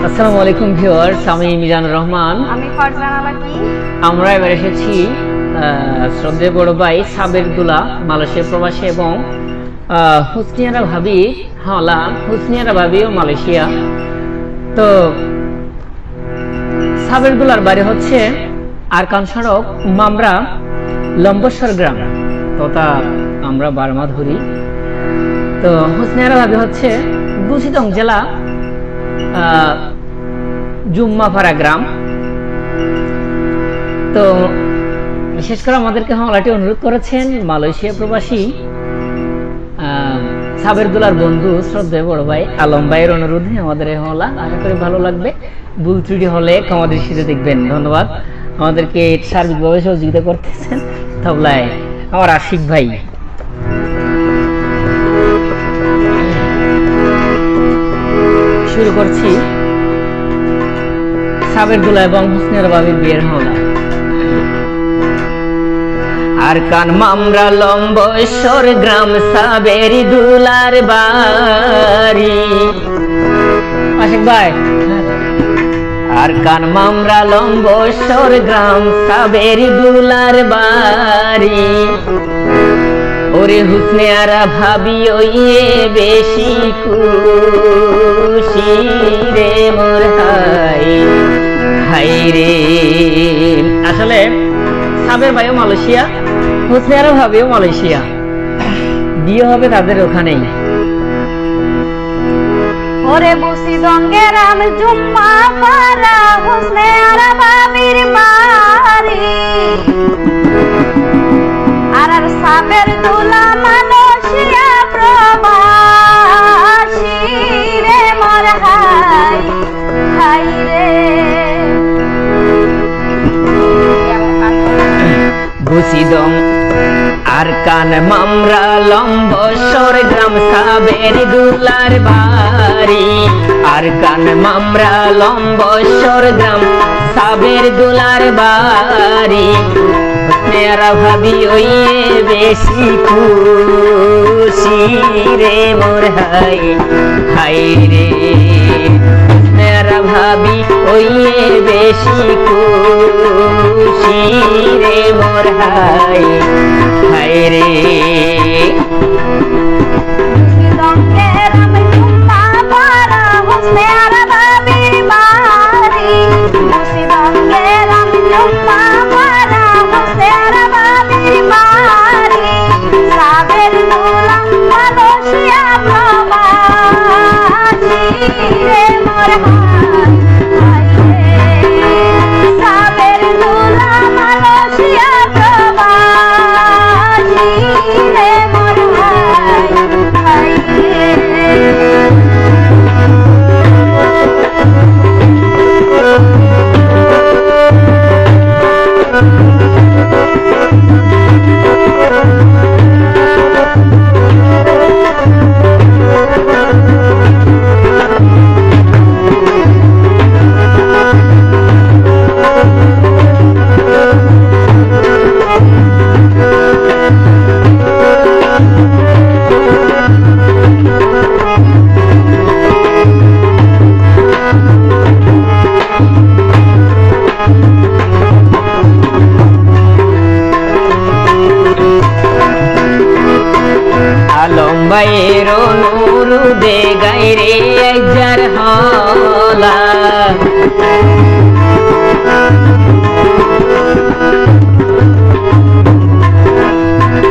আসসালামু আলাইকুম ভিউয়ার্স, আমি মিজানুর রহমান। আমি ফারজানা লাকি। আমরা এবার এসেছি শ্রদ্ধেয় বড় ভাই সাবের দুলা মালয়েশিয়া প্রবাসী এবং হুসনিয়ারা ভাবি হাওলা হুসনিয়ারা ভাবিও মালয়েশিয়া। তো সাবের দুলার বাড়ি হচ্ছে আরকান সড়ক মামরা লম্বসর গ্রাম, তথা আমরা বার্মা ধরি। তো হুসনিয়ারা ভাবি হচ্ছে বুসিদং জেলা জুম্মাপাড়া গ্রাম। তো বিশেষ করে আমাদেরকে হাওলাটি অনুরোধ করেছেন মালয়েশিয়া প্রবাসী সাবের দুলার বন্ধু শ্রদ্ধেয় বড় ভাই আলম ভাইয়ের অনুরোধে আমাদের এই হাওলা। আশা করি ভালো লাগবে। ভুল ত্রুটি হলে ক্ষমা দৃষ্টিতে দেখবেন। ধন্যবাদ। আমাদেরকে সার্বিকভাবে সহযোগিতা করতেছেন তবলায় আমার আশিক ভাই। শুরু করছি সাবের দুলা এবং হুসনিয়ারা ভাবির বিয়ের হাওলা। আরকান মামরা লম্বসর গ্রাম সাবের দুলার বাড়ি। আশিক ভাই, আরকান মামরা লম্বসর গ্রাম সাবের দুলার বাড়ি। ওরে হুসনিয়ারা ভাবি ওইয়ে বেশি খুশি রে মোর হাই হাই রে। আসলে সাবের ভাইও মালয়েশিয়া, হুসনিয়ারা ভাবিও মালয়েশিয়া, বিয়ে হবে তাদের ওখানেই। ওরে বুসিদঙ্গের আমি জুম্মাপাড়া হুসনিয়ারা ভাবির বাড়ি। আর সাবের দুলা মালয়েশিয়া প্রবাসী রে মোর হাই হাই রে। বুসিদং আরকান মামরা লম্বসর গ্রাম সাবের দুলার বাড়ি। আরকান মামরা লম্বসর গ্রাম সাবের দুলার বাড়ি। হুসনিয়ারা ভাবি ওইয়ে বেশি খুশি রে মোর হাই হাই রে। হুসনিয়ারা ভাবি ওইয়ে বেশি খুশি রে মোর হাই হাই রে। বুসিদঙ্গের আমি জুম্মাপাড়া হুসনিয়ারা ভাবির বাড়ি। বুসিদঙ্গের আমি জুম্মাপাড়া হুসনিয়ারা ভাবির বাড়ি। সাবের দুলা মালয়েশিয়া প্রবাসী রে মোর হাই হাই রে। সাবের দুলা মালয়েশিয়া প্রবাসী রে মোর হাই হাই রে। আলম ভাইয়ের অনুরোধে গাইরে একজার হাওলা।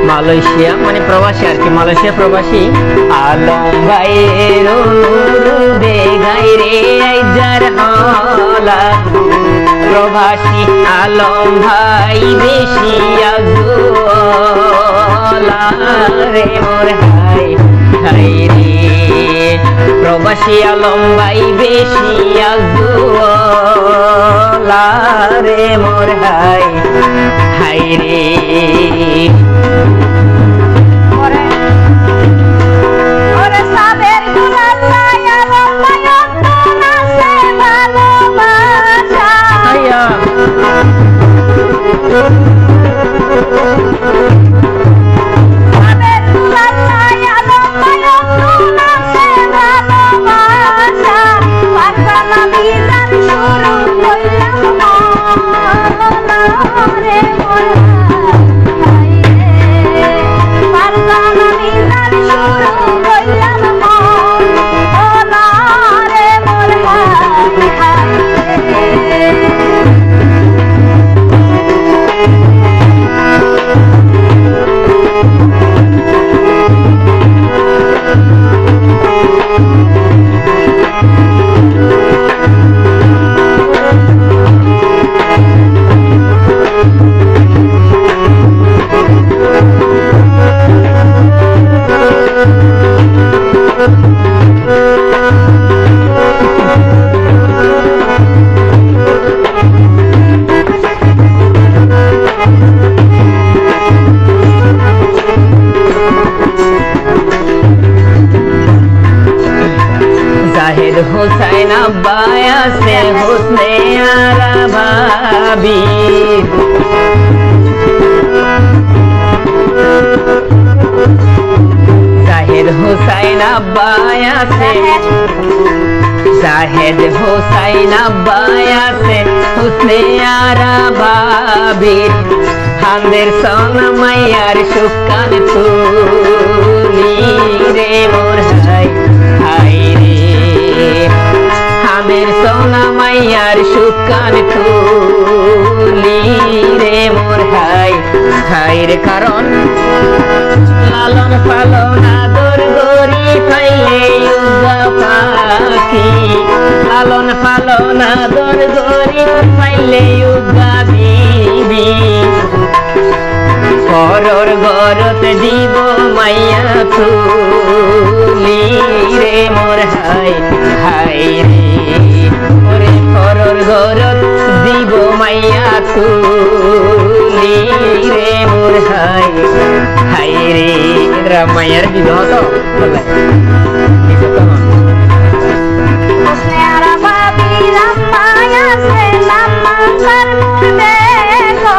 মালয়েশিয়া মানে প্রবাসী আর কি, মালয়েশিয়া প্রবাসী। আলম ভাইয়ের অনুরোধে গাইরে একজার হাওলা। প্রবাসী আলম ভাই বেশি আজওয়ালা রে মোর হাই হাই রে। প্রবাসী আলম ভাই বেশি আজওয়ালা রে মোর হাই হাই রে। ওরে সাবের দুলা আলম ভাই অন্তর আছে ভালোবাসা। হাইয়া সাবের দুলা আলম ভাই অন্তর আছে ভালোবাসা। ফারজানা আব্বাই আছে হুসনে আরা ভাবি জাহেদ হুসাইন আব্বাই আছে জাহেদ হুসাইন আব্বাই আছে হুসনে আরা ভাবি হামদের সোনা মাইয়ার সুকান তুলি রে মোর হাই হাই রে হামের সোনা মাইয়ার সুকান তুলি রে মোর হাই হাই রে কারণ লালন পালন আদর গরি পাইলে উগা পাখি লালন পালন আদর গরি পাইলে উগা বিবি পরর ঘরত দিব মাইয়া তুলি রে মোর হাই হাই রে ওরে পরর ঘরত দিব মাইয়া তুলি রে মোর হাই হাই রে এরা মাইয়ার বিবাহ তো বলে হুসনে আরা ভাবি আব্বাই আছে লাম্মা তার মুর্দে গো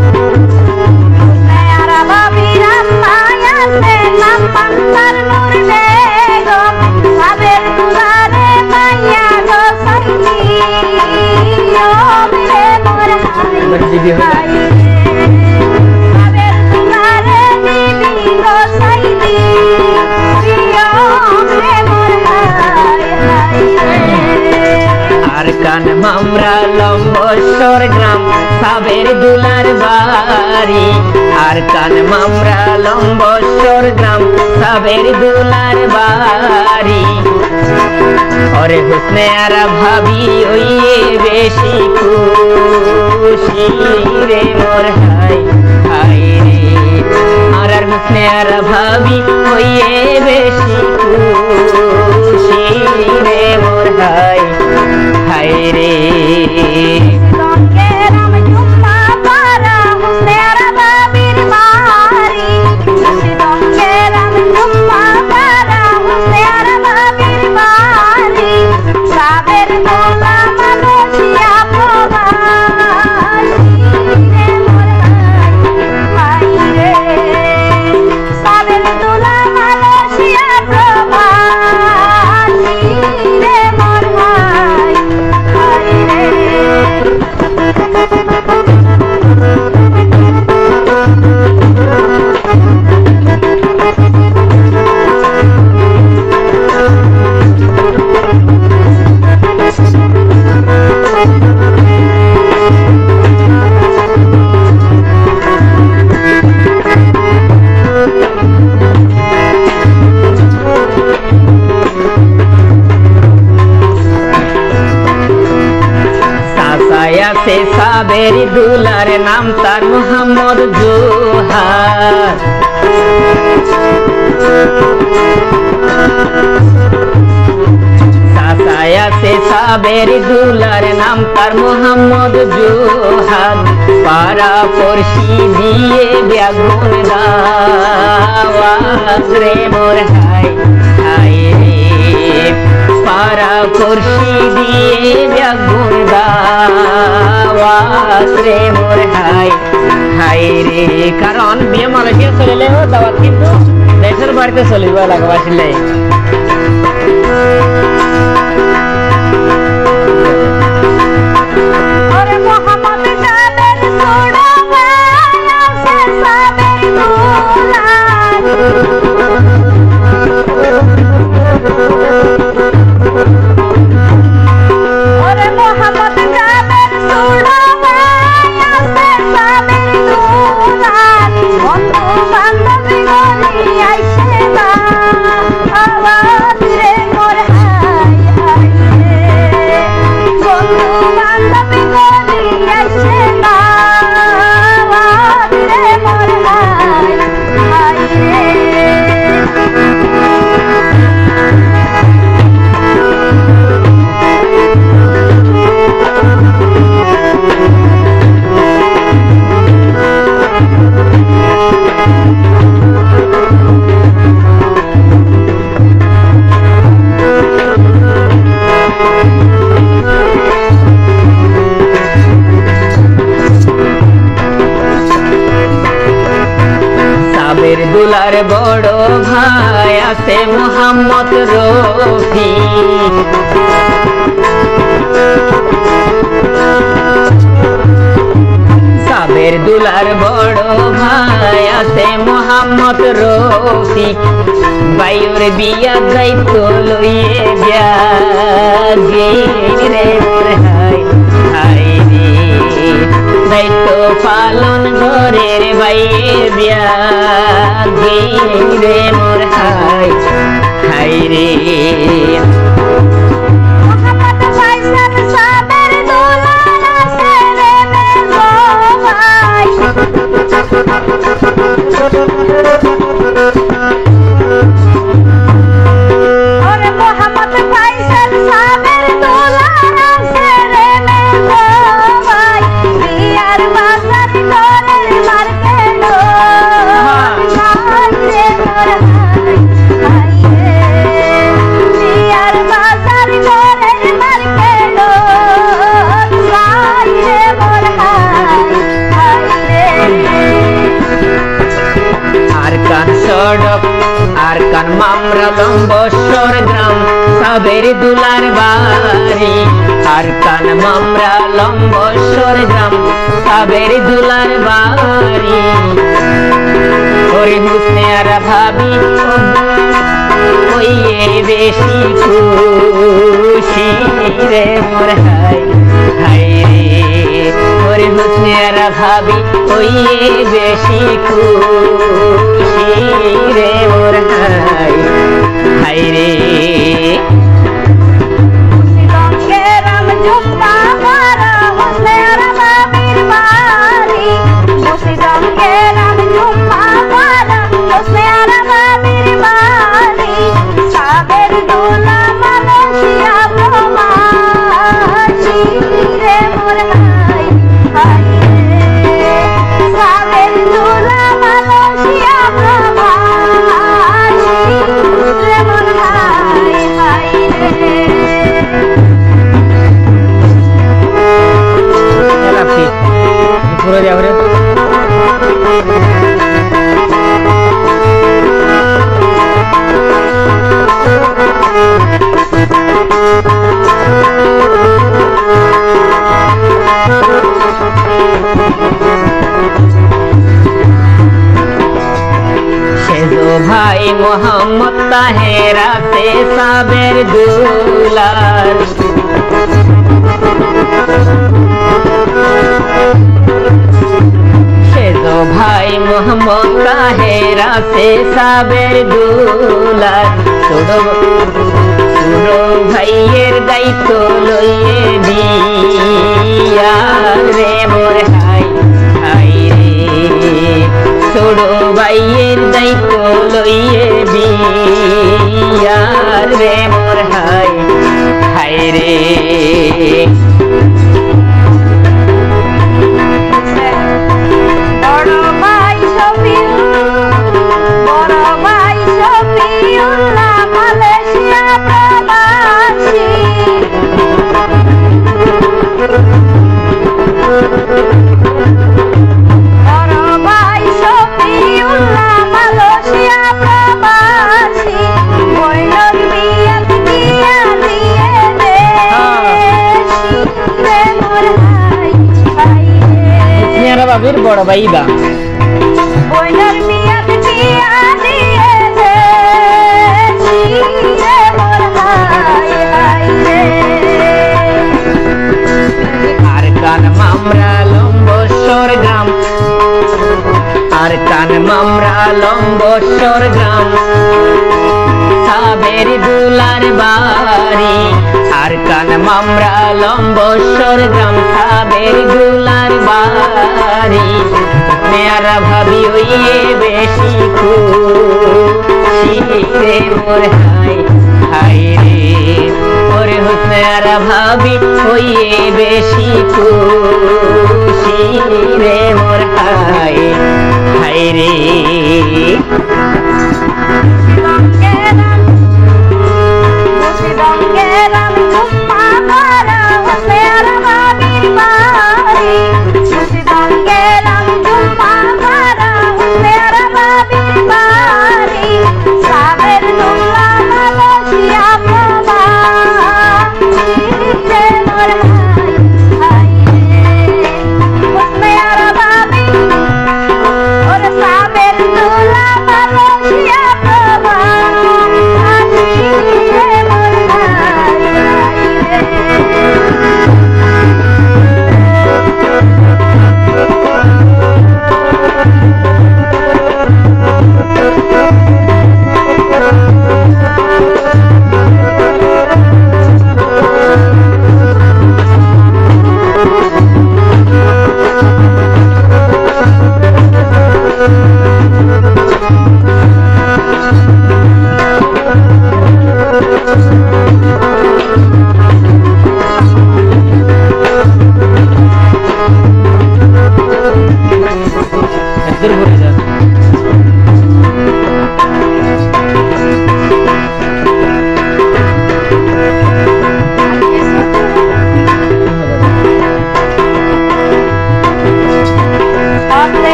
হুসনে আরা ভাবি আব্বাই আছে লাম্মা তার মুর্দে গো সাবের দুলারে মাইয়া গো সাইনি ও রে মোর হাই দিদি হয়ে হাই রে সাবের দুলারে দিবি গো সাইনি ও রে মোর হাই হাই রে আর কান মামরা লম্বসর গ্রাম সাবের দুলার বাড়ি আর কান মামরা লম্বসর গ্রাম সাবের দুলার বাড়ি ওরে হুসনে আরা ভাবি ওইয়ে বেশি খুশি রে মোর হাই হাই রে আর হুসনে আরা ভাবি ওইয়ে বেশি খুশি রে মোর হাই হাই রে সঙ্গে রাম জুম্মা পারা হুসনে আরা ভাবির বাড়ি সঙ্গে রাম জুম্মা পারা হুসনে আরা ভাবির বাড়ি সাবের দোলা মালয়েশিয়া প্রবাসী রে মোর হাই রে সাবের দোলা মালয়েশিয়া প্রবাসী রে মোর হাই হাই রে সাসায়া সে সাবের দুলার নাম তার মোহাম্মদ জোহার সাসায়া সে সাবের দুলার নাম তার মোহাম্মদ জোহার পাড়া পড়শি দিয়ে ব্যাগুন দাওয়াত রে মোর হাই হাই রে পাড়া পড়শি দিয়ে ব্যাগুন দাওয়াত রে মোর হাই হাই রে কারণ বিয়ে মালয়েশিয়া চলিলেও দাওয়াত কিন্তু দেশের বাড়িতে চলিব লাগবে আসলে ওরে মোহাম্মদ সাবের ছোড়া ভাই আছে সাবের দুলার ওরে মোহাম্মদ সাবের ছোড়া ভাই আছে সাবের দুলার বন্ধু বান্ধব গলি আইছে না আওয়াজ রে মোর হাই আছে মোহাম্মদ রফি। সাবের দুলার বড় ভাই আছে মোহাম্মদ রফি। বাইর বিয়া যাইত লইয়ে যাগে রে মোর হাই হাই রে, দায়িত্ব পালন ঘরের বাইয়ের বিয়াগে রে মোর হাই হাই রে। আর কান মামরা লম্বসর গ্রাম সাবের দুলার বাড়ি। আর কান মামরা লম্বসর গ্রাম সাবের দুলার বাড়ি। ওরে হুসনে আর ভাবি ওইয়ে বেশি খুশি রে মোর হাই হাই রে। ওরে হুসনে আর ভাবি ওইয়ে বেশি খুশি রে মোর হাই হাই রে। ভাই মোহাম্মদ তাহেরা সে সাবের দুলার। সেজো ভাই মোহাম্মদ তাহেরা সে সাবের দুলার। ছোট ভাইয়ের দায়িত্ব লইয়ে দিয়া রে মোর হাই হাই রে। ছোট ভাইয়ের দায়িত্ব লইয়ে বিয়ার রে মোর হাই হাই রে। বাবির বড় ভাই বা আর কান মামরা লম্বসর গ্রাম। আর কান মামরা লম্বসর গ্রাম সাবের দুলার বাড়ি। আর কান মামরা লম্বসর গ্রাম সাবের দুলার বাড়ি। মেয়ারা ভাবি ওইয়ে বেশি খুশি রে মোর হাই হাই রে। ওরে হুসনেরা ভাবি ওইয়ে বেশি খুশি রে মোর হাই হাই রে। সাবের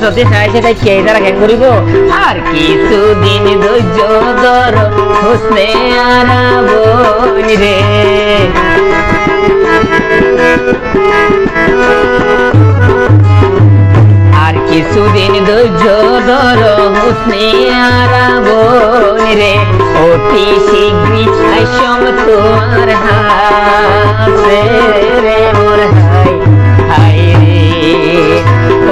যদি চাই সেটাই কে যারা কেন করিব আর কিছুদিন ধৈর্য ধর হোসনে আরাবনি রে আর কিছুদিন ধৈর্য ধর হোসনে আরাবনি রে অতি শীঘ্রই আইসম তোমার হাতে রে মোর হাই রে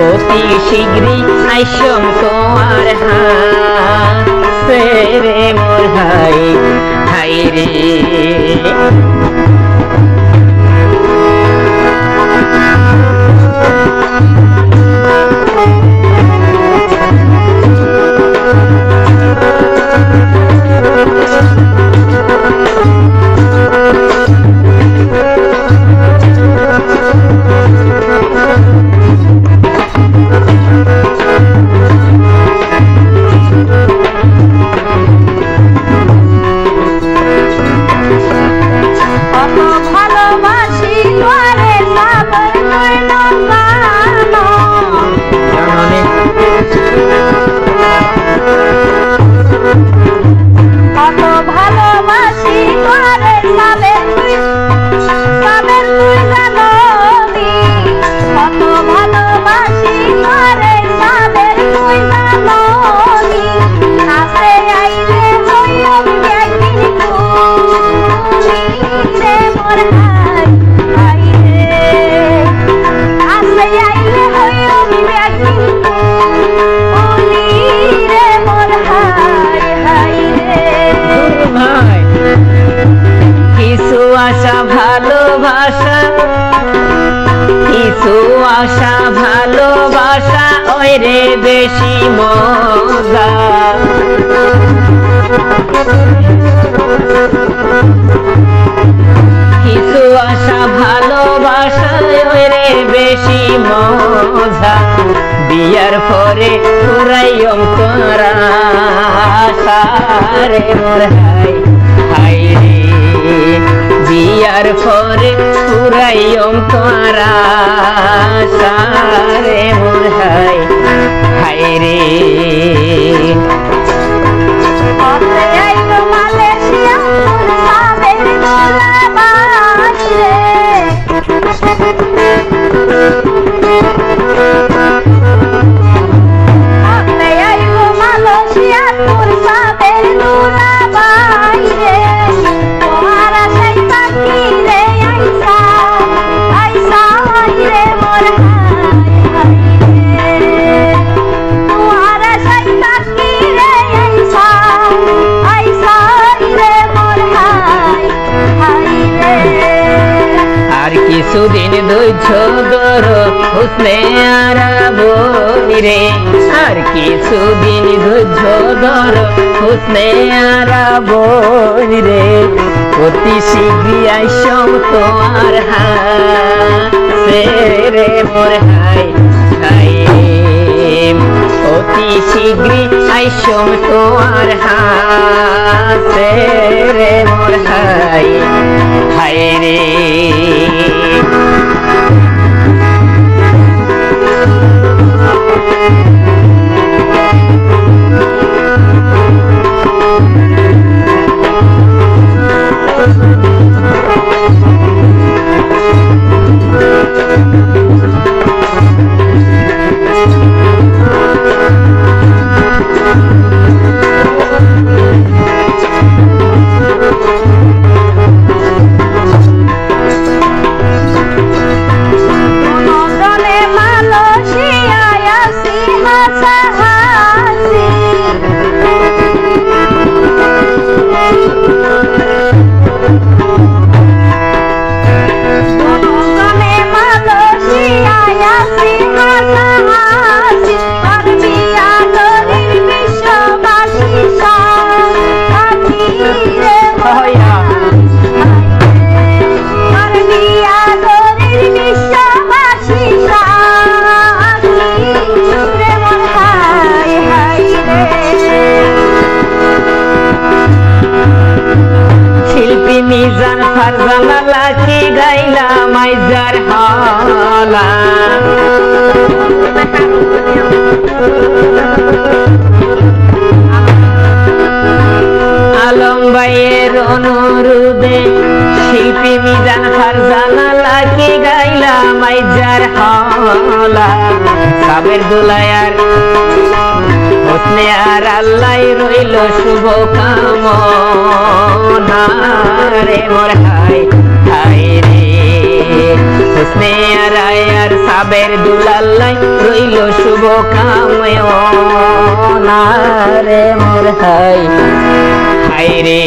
অতি শীঘ্রই আইসম তোমার হাতে রে মোর হাই রে আশা ভালোবাসা ওই রে বেশি মজা কিছু আশা ভালোবাসা ওই রে বেশি মজা বিয়ার পরে পুরাই অন্তর আশা রে মোর হাই রে বিয়ার পরে পুরাই অন্তর আশা রে মোর হাই রে কিছুদিন ধৈর্য ধর হোসনে আরাবনি রে আর কিছুদিন ধৈর্য ধর হোসনে আরাবনি রে অতি শীঘ্রই আইসম তোমার হাতে রে মোর হাই অতি শীঘ্রই আইসম তোমার হাতে রে মোর হাই রে শিল্পী মিজান ফারজানা লাকি গাইলা মাইজার হালা আলম ভাইয়ের অনুরোধে শিল্পী মিজান ফারজানা লাকি গাইলা মাইজার হালা সাবের দুলায়ার হোসনে আর আল্লাহ রইল শুভ কামনা রে মোর হাই হাই রে হোসনে আর সাবের দুলাল্লাই রইল শুভ কামনা রে মোর হাই হাই রে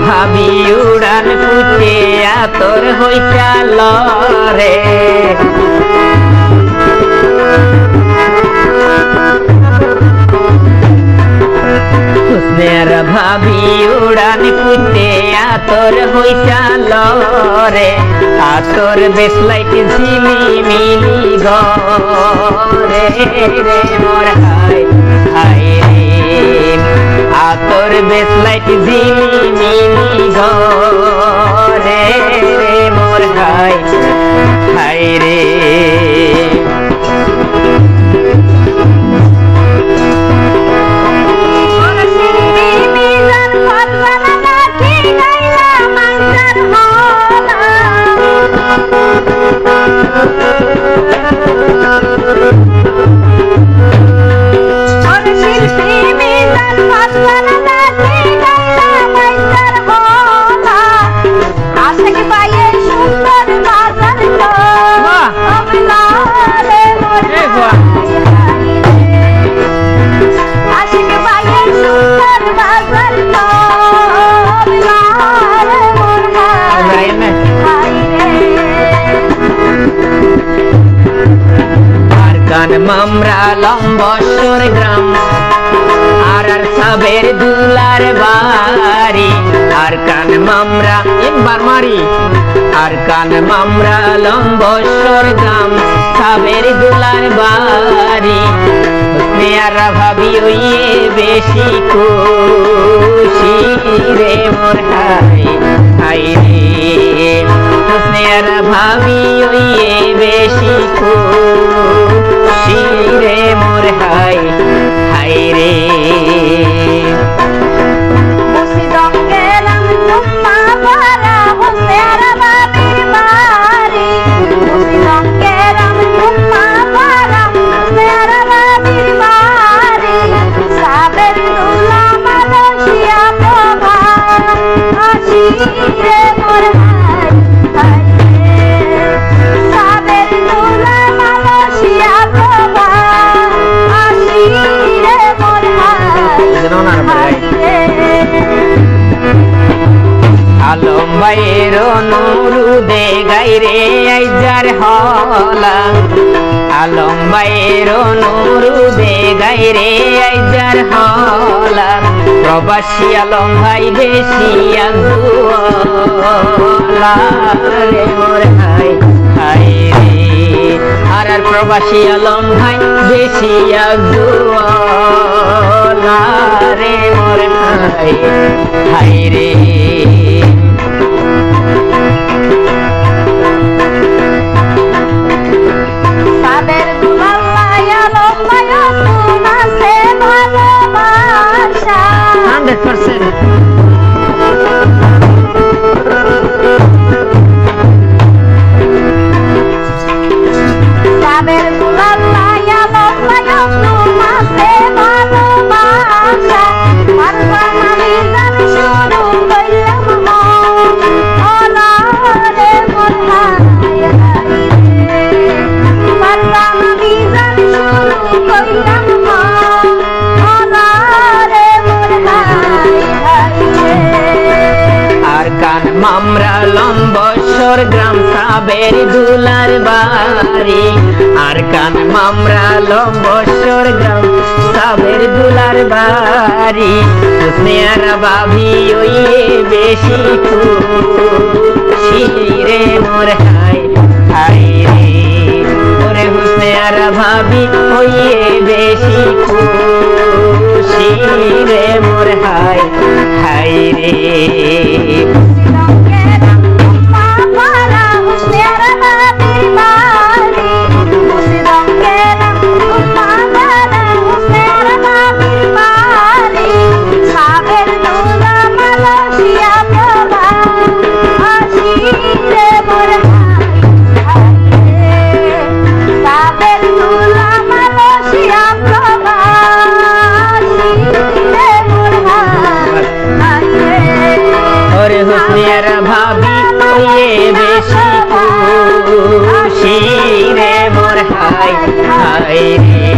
ভাবি উড়ান ফুটে তোর হইতাল রে হুসনের ভাবি উড়ান ফুটে তোর হইতাল রে তোর বেসলাইট ঝিলি মিলি ঘরে রে মোর হাই হাই তোর বেসলাইট ঝিলি মিলি ঘরে রে মোর হাই হাই রে মামরা লম্বসর গ্রাম আর সাবের দুলার বাড়ি আর কান মামরা একবার মারি আর কান মামরা লম্বসর গ্রাম সাবের দুলার বাড়ি মেয়ারা ভাবি ওইয়ে বেশি খুশি রে মোর হাই হাই রে মেয়ারা ভাবি ওইয়ে বেশি খুশি রে মোর হাই হাই রে ভাইয়ের অনুরোধে গাইরে আইজার হলা আলম ভাইয়ের অনুরোধে গাইরে আইজার হলা প্রবাসী আলম ভাই বেশি আজুয়ালা রে মোর হাই হাই রে আর প্রবাসী আলম ভাই বেশি আজুয়ালা রে মোর হাই হাই রে তাদের দুলাল্লাই আলম ভাই তোমাছে ভালোবাসা 100% তাদের দুলাল্লাই আলম ভাই তোমাছে ভালোবাসা পারবান আমি গান শুরু কইলাম ওলা রে মোর হাই হাই রে পারবান আমি গান শুরু কইলাম ওলা রে মোর হাই হাই রে আর কান মামরা লম্বসর গ্রাম সাবের দুলার বাড়ি আর কান মামরা লম্বসর গ্রাম সাবের দুলার বাড়ি হুসনিয়ারা ভাবি ওইয়ে বেশি খুশি রে মোর হাই হাই রে ওরে হুসনিয়ারা ভাবি ওইয়ে বেশি খুশি রে মোর হাই হাই রে হুসনিয়ারা ভাবি ওয়ে বেশি খুশি রে মোর হাই হাই রে